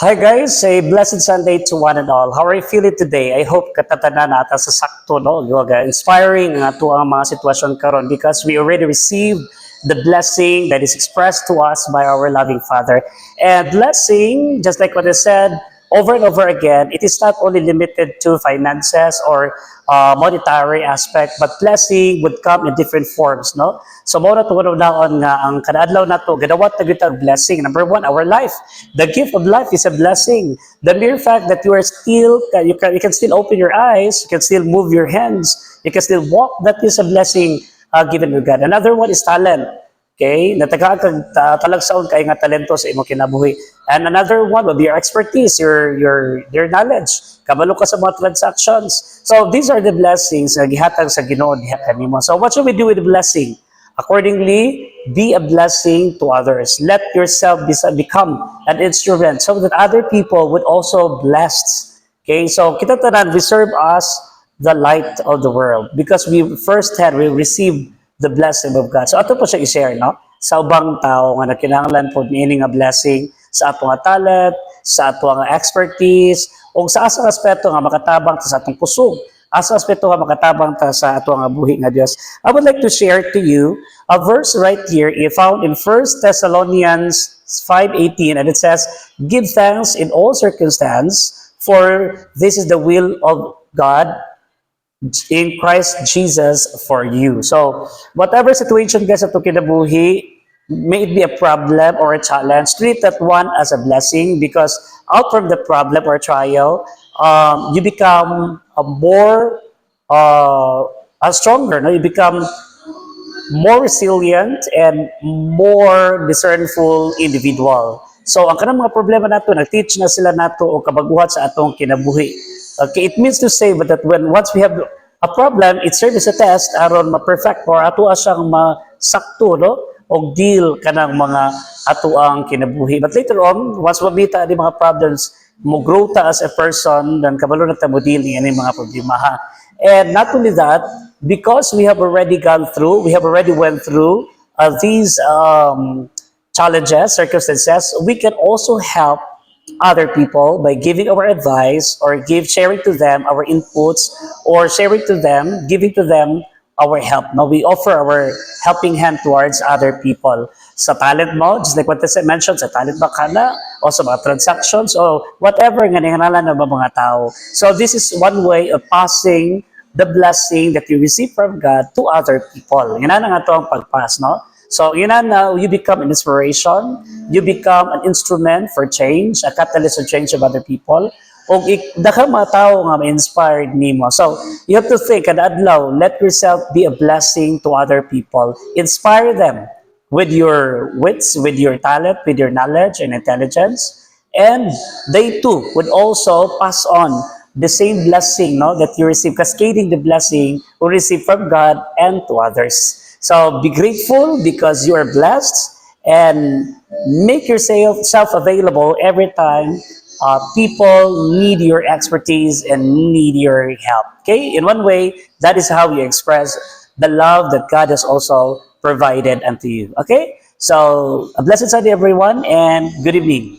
Hi guys, a blessed Sunday to one and all. How are you feeling today? I hope katatanan nata sa sakto, no? Yoga, inspiring nga to ang mga sitwasyon karon because we already received the blessing that is expressed to us by our loving Father. And blessing, just like what I said, over and over again, it is not only limited to finances or monetary aspect, but blessing would come in different forms, no? So mo na tuwa daon nga ang kadaadlaw nato gadawat na gyud ang blessing. Number one, our life. The gift of life is a blessing. The mere fact that you are still you can still open your eyes, you can still move your hands, you can still walk, that is a blessing given to God. Another one is talent. Okay, natagaan kag talagsaon kay nga talento sa imong kinabuhi. And another one would be your expertise, your knowledge. Kabalo ka sa mga transactions. So these are the blessings na gihatag sa Ginoo diha kanimo. So what should we do with the blessing? Accordingly, be a blessing to others. Let yourself become an instrument so that other people would also blessed. Okay, so kita tanan, we serve us the light of the world because we received the blessing of God. So ato po siya i-share, no? Sa ubang tao nga nakinahanglan po niini nga blessing sa ato nga talent, sa ato nga expertise, o sa asang aspeto nga makatabang sa atong kusog, asa aspeto nga makatabang ta sa ato nga buhi nga Dios. I would like to share to you a verse right here found in 1 Thessalonians 5:18, and it says, "Give thanks in all circumstance, for this is the will of God in Christ Jesus for you." So, whatever situation guys ato kinabuhi, may it be a problem or a challenge, treat that one as a blessing because out from the problem or trial, you become a more a stronger, no? You become more resilient and more discernful individual. So ang kanang mga problema nato, nag-teach na sila nato o kabaguhat sa atong kinabuhi. Okay, it means to say but that when once we have a problem, it serves as a test aron ma-perfect or ato siyang masakto, no? O deal kanang mga ato ang kinabuhi. But later on, once mabita di mga problems, mo grow ta as a person, dan kabalo na ta mo deal ni mga problema ha. And not only that, because we have already went through these challenges, circumstances, we can also help other people by giving our advice or sharing to them our inputs or sharing to them, giving to them our help. Now we offer our helping hand towards other people. Sa talent mo, just like what I mentioned, sa talent ba kana o sa mga transactions o whatever nga nangangalanan ng mga tao. So this is one way of passing the blessing that you receive from God to other people. Yan na nga ito ang pagpass, no? So yun na, you become an inspiration, you become an instrument for change, a catalyst of change of other people. O daka mga tao nga ma-inspired nimo. So you have to think, kada adlaw, let yourself be a blessing to other people. Inspire them with your wits, with your talent, with your knowledge and intelligence. And they too would also pass on the same blessing, no, that you receive, cascading the blessing you receive from God and to others. So be grateful because you are blessed and make yourself available every time people need your expertise and need your help. Okay, in one way, that is how you express the love that God has also provided unto you. Okay, so a blessed Sunday, everyone, and good evening.